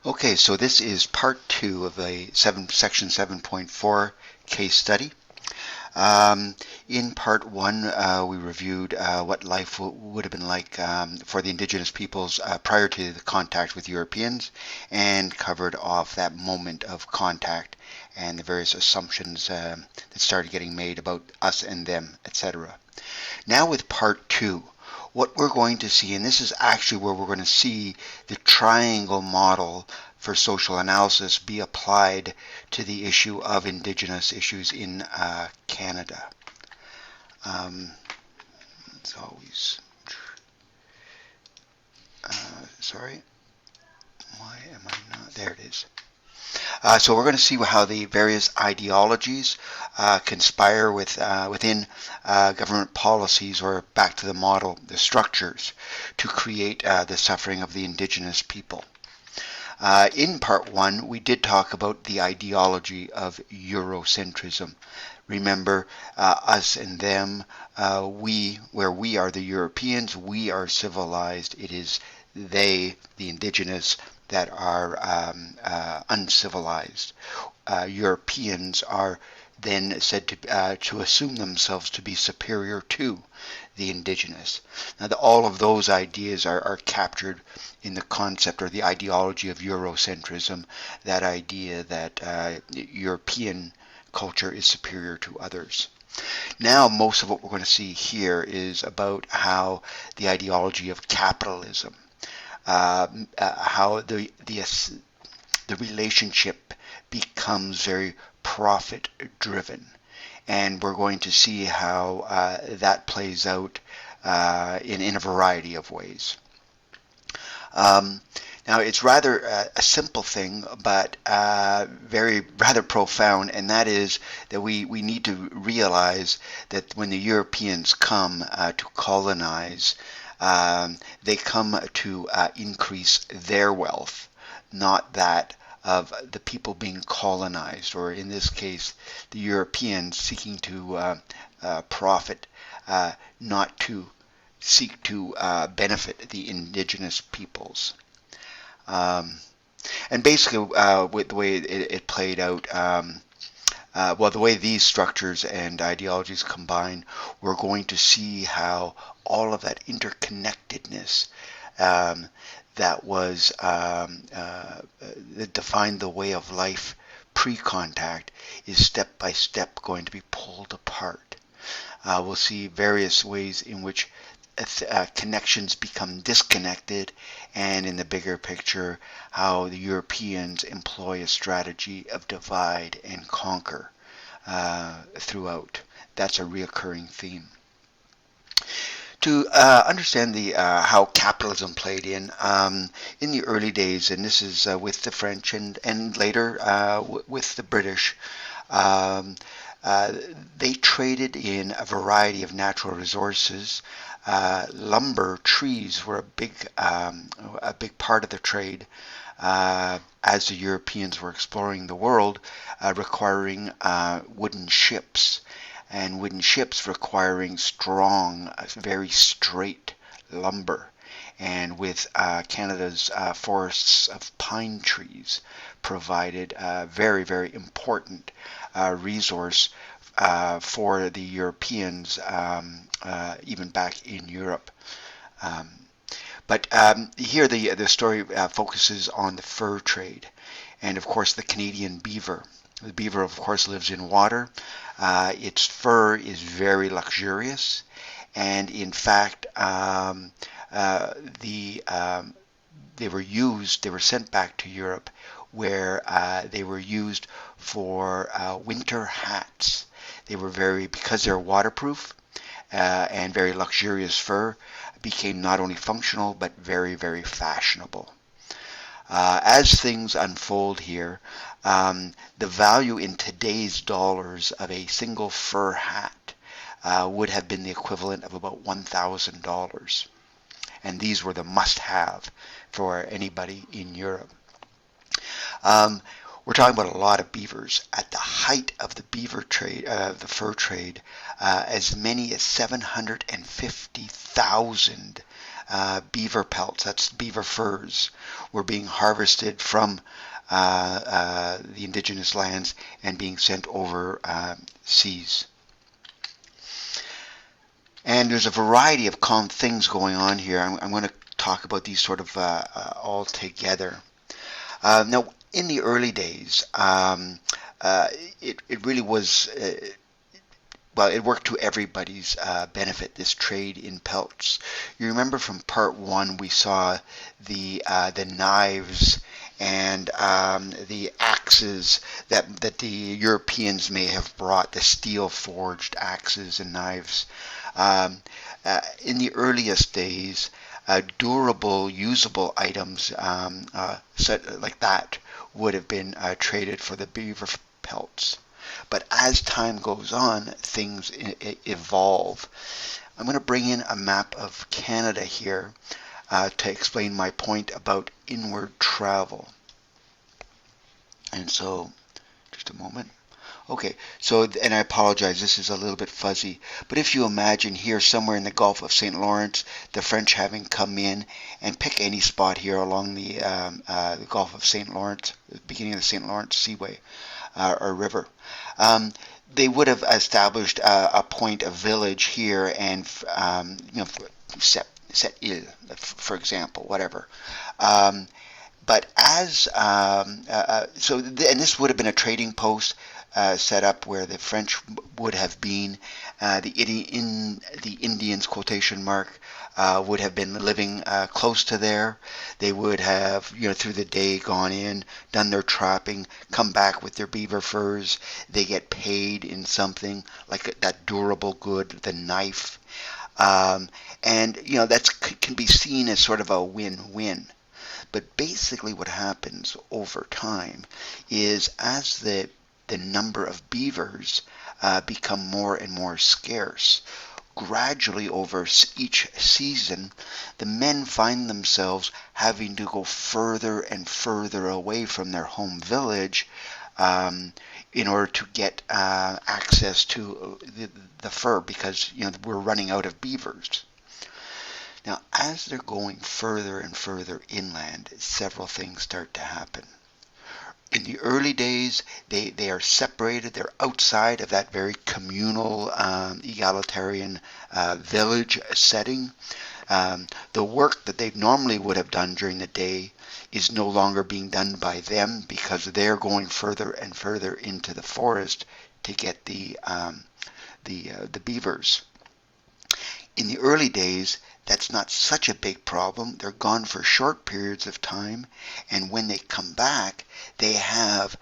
Okay, so this is part two of a section 7.4 case study. Um, in part one, we reviewed what life would have been like for the Indigenous peoples prior to the contact with Europeans, and covered off that moment of contact and the various assumptions that started getting made about us and them, etc. Now with part two, what we're going to see, and this is actually where we're going to see the triangle model for social analysis be applied to the issue of Indigenous issues in Canada. Um, it's always, sorry, why am I not, there it is. So we're going to see how the various ideologies conspire within government policies, or back to the model, the structures, to create the suffering of the Indigenous people. In part one, we did talk about the ideology of Eurocentrism. Remember, us and them, where we are the Europeans, we are civilized. It is they, the Indigenous, that are uncivilized. Europeans are then said to assume themselves to be superior to the Indigenous. Now, all of those ideas are captured in the concept or the ideology of Eurocentrism, that idea that European culture is superior to others. Now, most of what we're going to see here is about how the ideology of capitalism, how the relationship becomes very profit driven, and we're going to see how that plays out in a variety of ways. Um, Now, it's rather a simple thing, but very rather profound, and that is that we need to realize that when the Europeans come to colonize, they come to increase their wealth, not that of the people being colonized, or in this case, the Europeans seeking to profit, not to seek to benefit the indigenous peoples. Um, and basically, with the way it played out, well, the way these structures and ideologies combine, we're going to see how all of that interconnectedness um, that defined the way of life pre-contact is step by step going to be pulled apart. We'll see various ways in which connections become disconnected, and in the bigger picture, how the Europeans employ a strategy of divide and conquer throughout. That's a reoccurring theme. To understand the how capitalism played in the early days, and this is with the French and later with the British, um, uh, they traded in a variety of natural resources. Lumber, trees were a big part of the trade. As the Europeans were exploring the world, requiring wooden ships, and wooden ships requiring strong, very straight lumber. And with Canada's forests of pine trees provided a very, very important resource for the Europeans, even back in Europe. Um, but here the story focuses on the fur trade, and of course the Canadian beaver. The beaver, of course, lives in water. Its fur is very luxurious, and in fact, the they were used. They were sent back to Europe, where they were used for winter hats. They were because they're waterproof and very luxurious fur, became not only functional but very, very fashionable. As things unfold here, the value in today's dollars of a single fur hat would have been the equivalent of about $1,000. And these were the must-have for anybody in Europe. Um, we're talking about a lot of beavers. At the height of the beaver trade, the fur trade, as many as 750,000 beaver pelts, that's beaver furs, were being harvested from the indigenous lands and being sent over seas. And there's a variety of common things going on here. I'm going to talk about these sort of all together. Now, in the early days, it really was well, it worked to everybody's benefit, this trade in pelts. You remember from part one, we saw the knives and the axes that the Europeans may have brought, the steel forged axes and knives. In the earliest days, durable, usable items like that would have been traded for the beaver pelts. But as time goes on, things evolve. I'm going to bring in a map of Canada here to explain my point about inward travel. And so, just a moment. Okay, so, and I apologize, this is a little bit fuzzy, but if you imagine here somewhere in the Gulf of St. Lawrence, the French having come in, and pick any spot here along the Gulf of St. Lawrence, the beginning of the St. Lawrence Seaway or river, they would have established a point, a village here, and set ill, for example, whatever. But as and this would have been a trading post set up where the French would have been, the Indians, quotation mark, would have been living close to there. They would have, through the day gone in, done their trapping, come back with their beaver furs. They get paid in something like that durable good, the knife. And, that can be seen as sort of a win-win. But basically what happens over time is as the number of beavers become more and more scarce, gradually over each season, the men find themselves having to go further and further away from their home village in order to get access to the fur, because we're running out of beavers. Now, as they're going further and further inland, several things start to happen. In the early days, they are separated. They're outside of that very communal, egalitarian village setting. The work that they normally would have done during the day is no longer being done by them because they're going further and further into the forest to get the beavers. In the early days, that's not such a big problem. They're gone for short periods of time, and when they come back, they have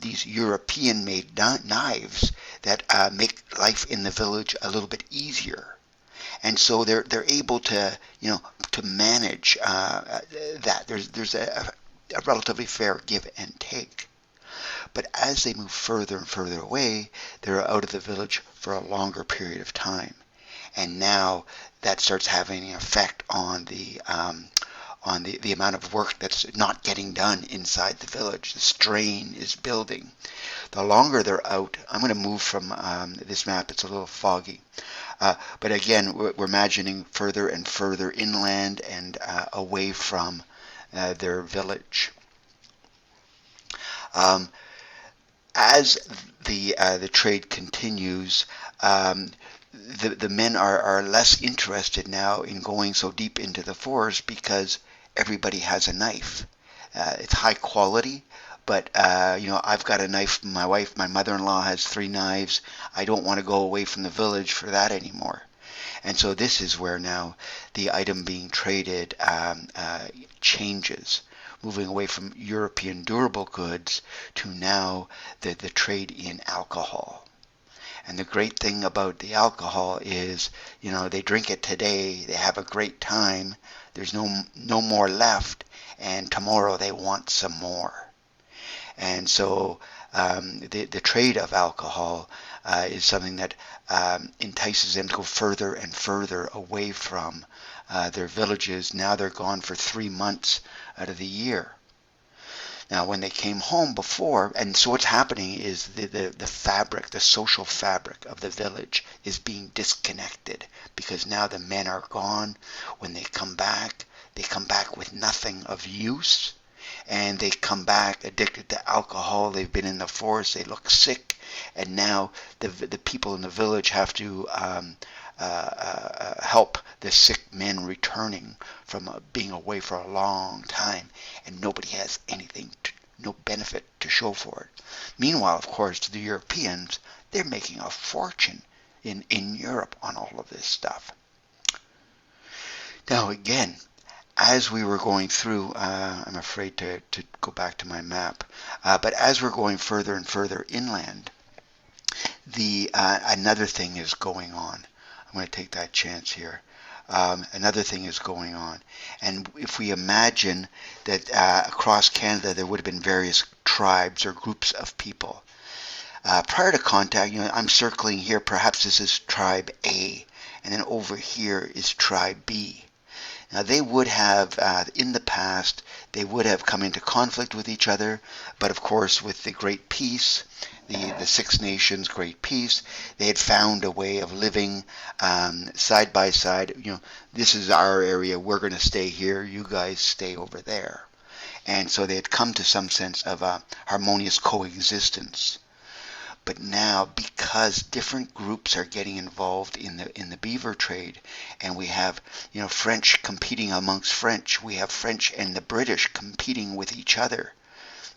these European-made knives that make life in the village a little bit easier. And so they're able to to manage that. There's a relatively fair give and take. But as they move further and further away, they're out of the village for a longer period of time. And now that starts having an effect on the amount of work that's not getting done inside the village. The strain is building. The longer they're out, I'm going to move from this map. It's a little foggy. But again, we're imagining further and further inland and away from their village. As the trade continues, the men are less interested now in going so deep into the forest because everybody has a knife. It's high quality, but I've got a knife. My mother-in-law has 3 knives. I don't want to go away from the village for that anymore. And so this is where now the item being traded changes, moving away from European durable goods to now the trade in alcohol. And the great thing about the alcohol is, they drink it today, they have a great time, there's no more left, and tomorrow they want some more. And so the trade of alcohol is something that entices them to go further and further away from their villages. Now they're gone for 3 months out of the year. Now, when they came home before, and so what's happening is the fabric, the social fabric of the village is being disconnected because now the men are gone. When they come back with nothing of use, and they come back addicted to alcohol. They've been in the forest. They look sick, and now the people in the village have to help the sick men returning from being away for a long time, and nobody has no benefit to show for it. Meanwhile, of course, to the Europeans, they're making a fortune in Europe on all of this stuff. Now, again, as we were going through, I'm afraid to go back to my map, but as we're going further and further inland, another thing is going on. I'm going to take that chance here. Another thing is going on. And if we imagine that across Canada there would have been various tribes or groups of people. Prior to contact, I'm circling here, perhaps this is tribe A, and then over here is tribe B. Now they would have, in the past, they would have come into conflict with each other, but of course with the Great Peace, the Six Nations Great Peace, they had found a way of living side by side. This is our area, we're going to stay here, you guys stay over there. And so they had come to some sense of a harmonious coexistence. But now, because different groups are getting involved in the beaver trade, and we have French competing amongst French, we have French and the British competing with each other,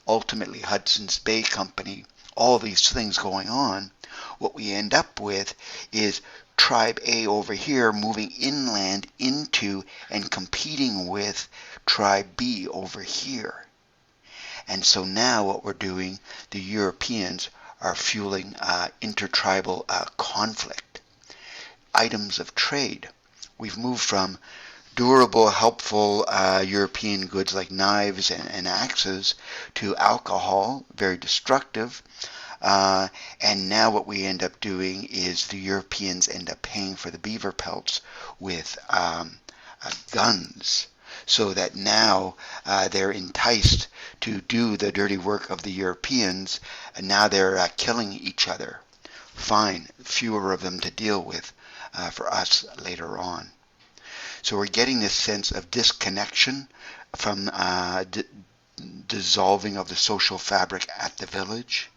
ultimately Hudson's Bay Company, all these things going on, what we end up with is Tribe A over here moving inland into and competing with Tribe B over here. And so now what we're doing, the Europeans are fueling intertribal conflict. Items of trade. We've moved from durable, helpful European goods like knives and axes to alcohol, very destructive. And now what we end up doing is the Europeans end up paying for the beaver pelts with guns. So that now they're enticed to do the dirty work of the Europeans, and now they're killing each other. Fine, fewer of them to deal with for us later on. So we're getting this sense of disconnection from dissolving of the social fabric at the village,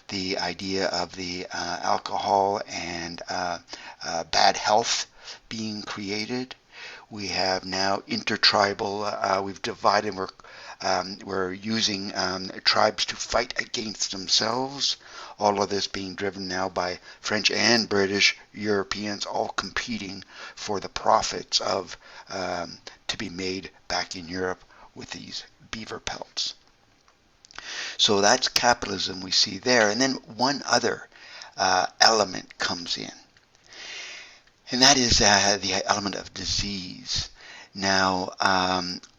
the idea of the alcohol and bad health being created. We have now intertribal, we've divided, we're using tribes to fight against themselves. All of this being driven now by French and British Europeans, all competing for the profits of to be made back in Europe with these beaver pelts. So that's capitalism we see there. And then one other element comes in. And that is the element of disease. Now,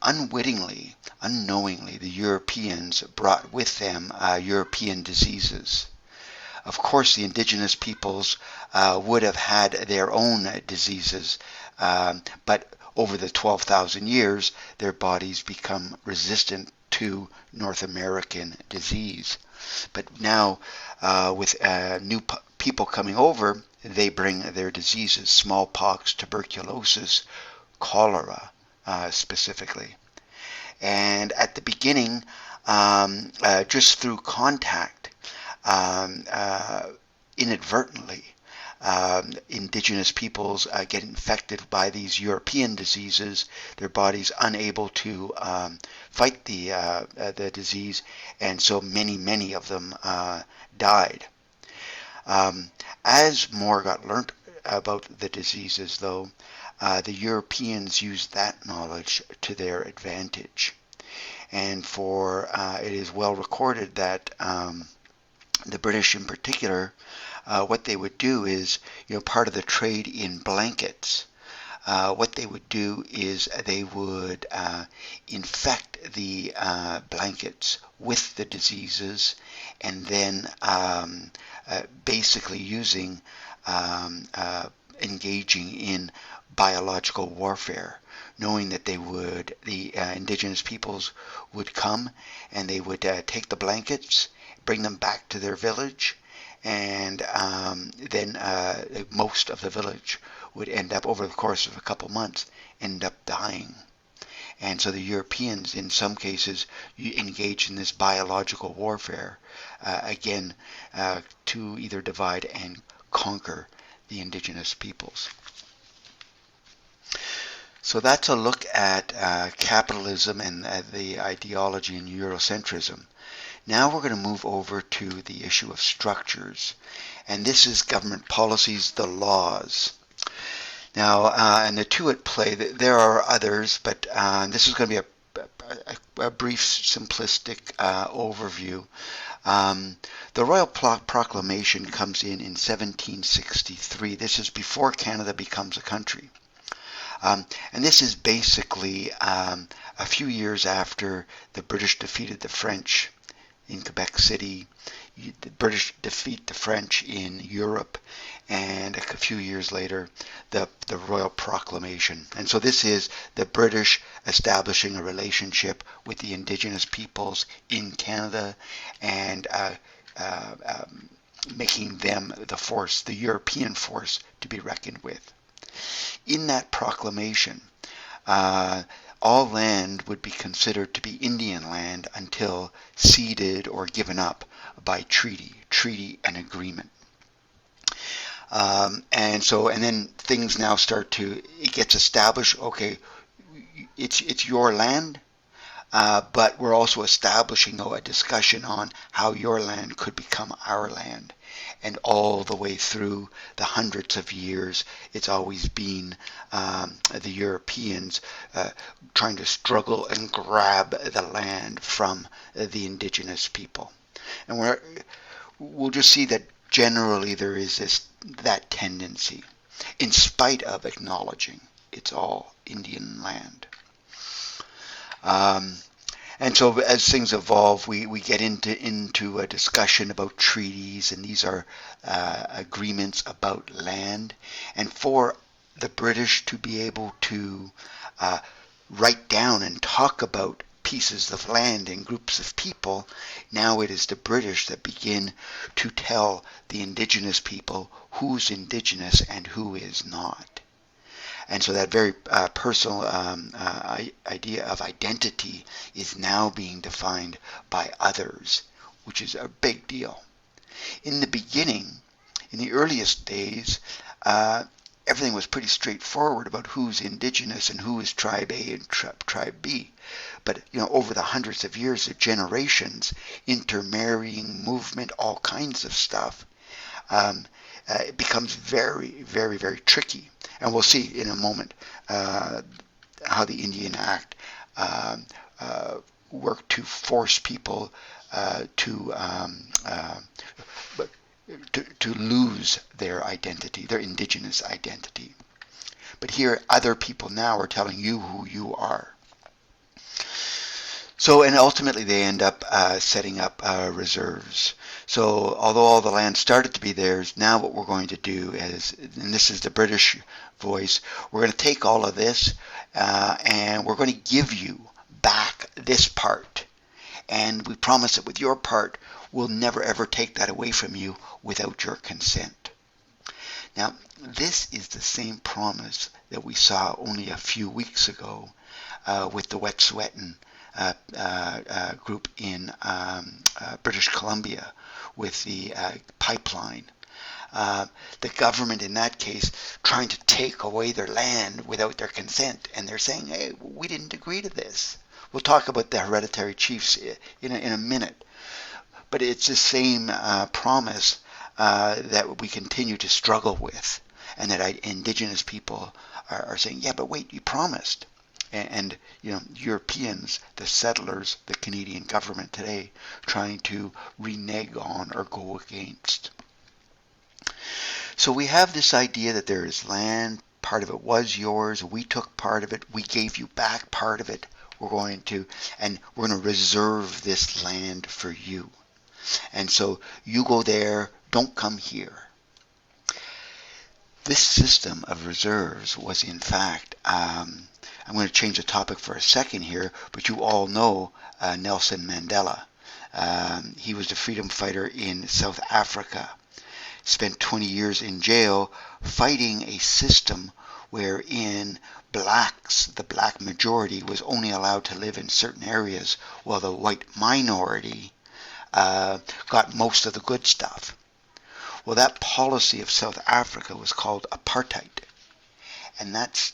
unwittingly, unknowingly, the Europeans brought with them European diseases. Of course, the indigenous peoples would have had their own diseases, but over the 12,000 years, their bodies become resistant to North American disease. But now, with new people coming over, they bring their diseases, smallpox, tuberculosis, cholera specifically. And at the beginning, just through contact, inadvertently, indigenous peoples get infected by these European diseases, their bodies unable to fight the disease, and so many of them died. As more got learnt about the diseases, though, the Europeans used that knowledge to their advantage. And it is well recorded that the British in particular, what they would do is, part of the trade in blankets, what they would do is they would infect the blankets with the diseases, and then basically engaging in biological warfare. knowing that the indigenous peoples would come and they would take the blankets, bring them back to their village, and then most of the village would end up, over the course of a couple months, end up dying. And so the Europeans, in some cases, engaged in this biological warfare, again, to either divide and conquer the indigenous peoples. So that's a look at capitalism and the ideology in Eurocentrism. Now we're going to move over to the issue of structures. And this is government policies, the laws. Now, and the two at play, there are others, but this is going to be a brief, simplistic overview. The Royal Proclamation comes in 1763. This is before Canada becomes a country. And this is basically a few years after the British defeated the French in Quebec City. The British defeat the French in Europe, and a few years later, the Royal Proclamation. And so this is the British establishing a relationship with the Indigenous peoples in Canada and making them the force, the European force, to be reckoned with. In that proclamation, all land would be considered to be Indian land until ceded or given up by treaty and agreement. And then things now it gets established, okay, it's your land, but we're also establishing a discussion on how your land could become our land. And all the way through the hundreds of years, it's always been the Europeans trying to struggle and grab the land from the indigenous people. And we'll just see that generally there is that tendency, in spite of acknowledging it's all Indian land. And so as things evolve, we get into a discussion about treaties, and these are agreements about land. And for the British to be able to write down and talk about pieces of land and groups of people, now it is the British that begin to tell the indigenous people who's indigenous and who is not. And so that very personal idea of identity is now being defined by others, which is a big deal. In the beginning, in the earliest days, everything was pretty straightforward about who's indigenous and who is tribe A and tribe B. But over the hundreds of years, the generations, intermarrying, movement, all kinds of stuff, it becomes very, very, very tricky. And we'll see in a moment how the Indian Act worked to force people to lose their identity, their indigenous identity. But here, other people now are telling you who you are. So, and ultimately they end up setting up reserves. So, although all the land started to be theirs, now what we're going to do is, and this is the British voice, we're going to take all of this and we're going to give you back this part. And we promise that with your part, we'll never ever take that away from you without your consent. Now, this is the same promise that we saw only a few weeks ago with the Wet'suwet'en group in British Columbia with the pipeline. The government in that case trying to take away their land without their consent, and they're saying, hey, we didn't agree to this. We'll talk about the hereditary chiefs in a minute. But it's the same promise that we continue to struggle with, and that indigenous people are saying, yeah, but wait, you promised. And Europeans, the settlers, the Canadian government today, trying to renege on or go against. So we have this idea that there is land, part of it was yours, we took part of it, we gave you back part of it, we're going to reserve this land for you. And so you go there, don't come here. This system of reserves was in fact I'm going to change the topic for a second here, but you all know Nelson Mandela. He was a freedom fighter in South Africa. Spent 20 years in jail fighting a system wherein blacks, the black majority, was only allowed to live in certain areas while the white minority got most of the good stuff. Well, that policy of South Africa was called apartheid. And that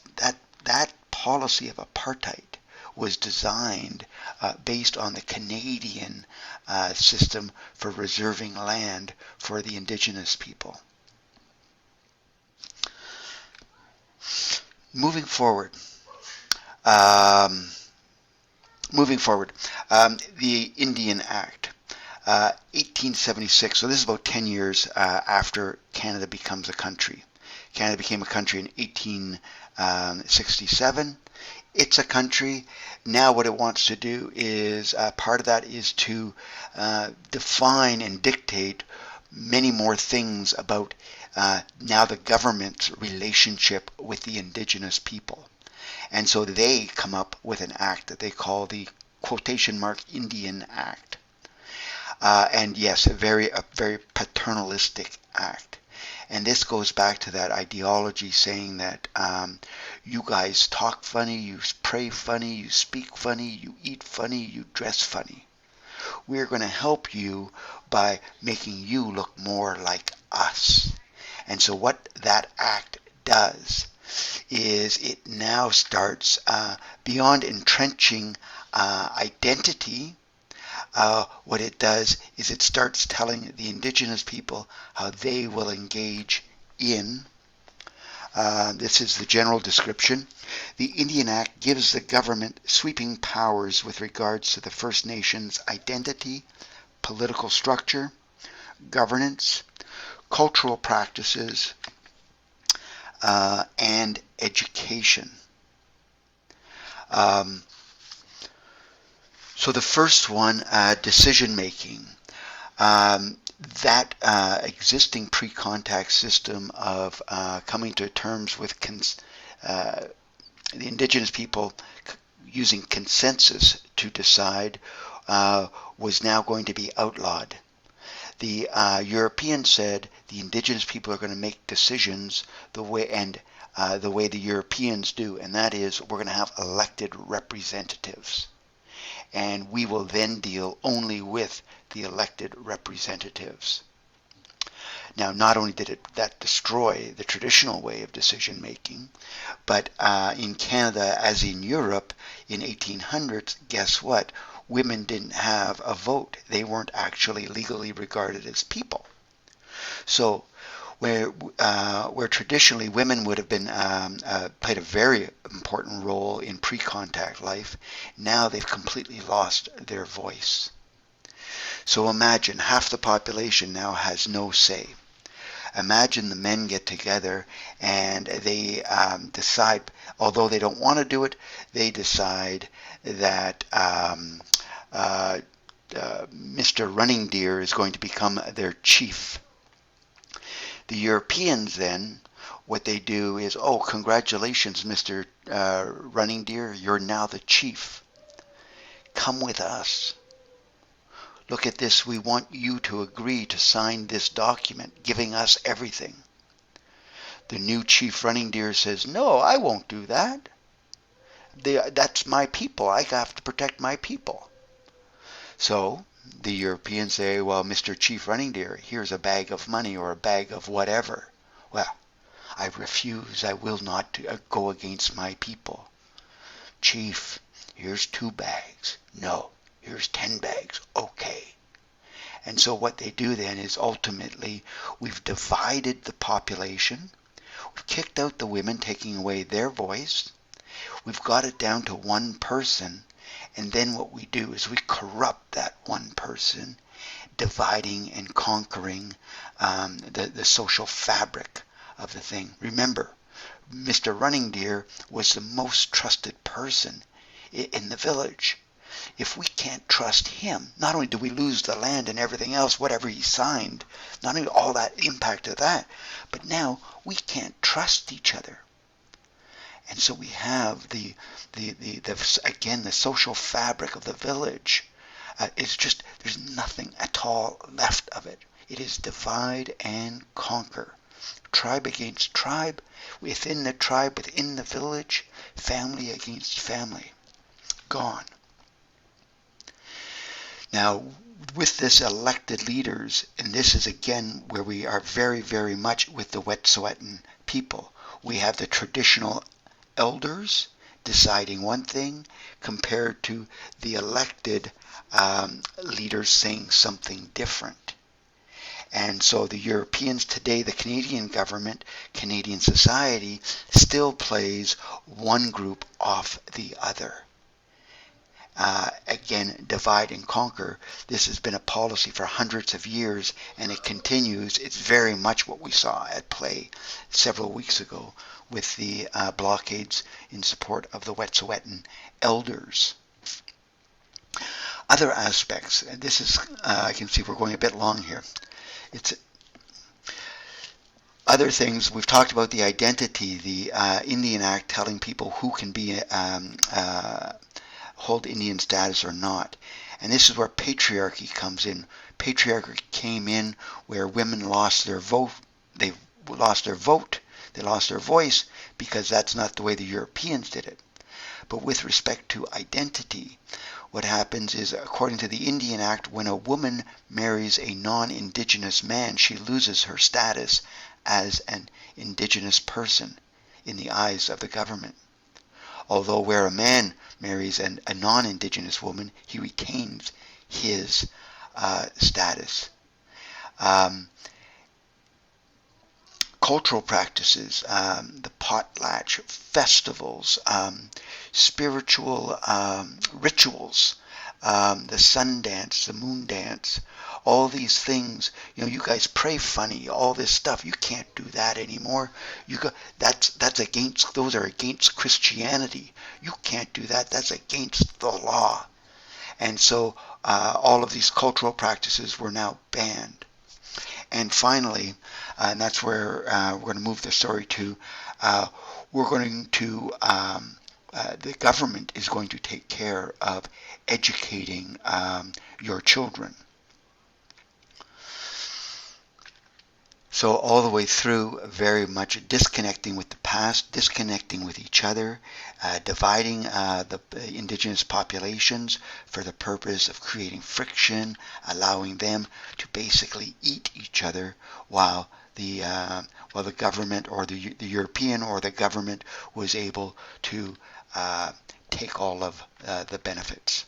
policy of apartheid was designed based on the Canadian system for reserving land for the Indigenous people. Moving forward, the Indian Act, 1876. So this is about 10 years after Canada becomes a country. Canada became a country in 1867. It's a country. Now what it wants to do is, part of that is to define and dictate many more things about now the government's relationship with the Indigenous people. And so they come up with an act that they call the quotation mark Indian Act. And yes, a very paternalistic act. And this goes back to that ideology saying that you guys talk funny, you pray funny, you speak funny, you eat funny, you dress funny. We're going to help you by making you look more like us. And so what that act does is it now starts beyond entrenching identity. What it does is it starts telling the Indigenous people how they will engage in. This is the general description. The Indian Act gives the government sweeping powers with regards to the First Nations' identity, political structure, governance, cultural practices, and education. So the first one, decision making. That existing pre-contact system of coming to terms with the Indigenous people using consensus to decide was now going to be outlawed. The Europeans said the Indigenous people are going to make decisions the way the Europeans do, and that is we're going to have elected representatives. And we will then deal only with the elected representatives. Now, not only did that destroy the traditional way of decision making, but in Canada, as in Europe, in 1800s, guess what? Women didn't have a vote. They weren't actually legally regarded as people. So where traditionally women would have been played a very important role in pre-contact life, now they've completely lost their voice. So imagine half the population now has no say. Imagine the men get together and they decide, although they don't want to do it, they decide that Mr. Running Deer is going to become their chief. The Europeans then, what they do is, oh, congratulations, Mr. Running Deer, you're now the chief. Come with us. Look at this, we want you to agree to sign this document, giving us everything. The new chief Running Deer says, no, I won't do that. That's my people. I have to protect my people. So the Europeans say, well, Mr. Chief Running Deer, here's a bag of money or a bag of whatever. Well, I refuse. I will not go against my people. Chief, here's 2 bags. No, here's 10 bags. Okay. And so what they do then is ultimately we've divided the population. We've kicked out the women, taking away their voice. We've got it down to one person. And then what we do is we corrupt that one person, dividing and conquering the social fabric of the thing. Remember, Mr. Running Deer was the most trusted person in the village. If we can't trust him, not only do we lose the land and everything else, whatever he signed, not only all that impact of that, but now we can't trust each other. And so we have again, the social fabric of the village. It's just, there's nothing at all left of it. It is divide and conquer. Tribe against tribe, within the village, family against family. Gone. Now, with this elected leaders, and this is again where we are very, very much with the Wet'suwet'en people. We have the traditional elders deciding one thing compared to the elected leaders saying something different. And so the Europeans today, the Canadian government, Canadian society, still plays one group off the other. Again, divide and conquer. This has been a policy for hundreds of years, and it continues. It's very much what we saw at play several weeks ago with the blockades in support of the Wet'suwet'en elders. Other aspects, and this is, I can see we're going a bit long here. It's other things. We've talked about the identity, the Indian Act telling people who can be hold Indian status or not. And this is where patriarchy comes in. Patriarchy came in where women lost their vote. They lost their vote. They lost their voice because that's not the way the Europeans did it. But with respect to identity, what happens is, according to the Indian Act, when a woman marries a non-Indigenous man, she loses her status as an Indigenous person in the eyes of the government. Although where a man marries a non-Indigenous woman, he retains his status. Cultural practices, the potlatch, festivals, spiritual rituals, the sun dance, the moon dance, all these things. You guys pray funny, all this stuff. You can't do that anymore. Those are against Christianity. You can't do that. That's against the law. And so all of these cultural practices were now banned. And finally, and that's where we're going to move the story to, we're going to, the government is going to take care of educating your children. So all the way through, very much disconnecting with the past, disconnecting with each other, dividing the Indigenous populations for the purpose of creating friction, allowing them to basically eat each other while the government or the European or the government was able to take all of the benefits.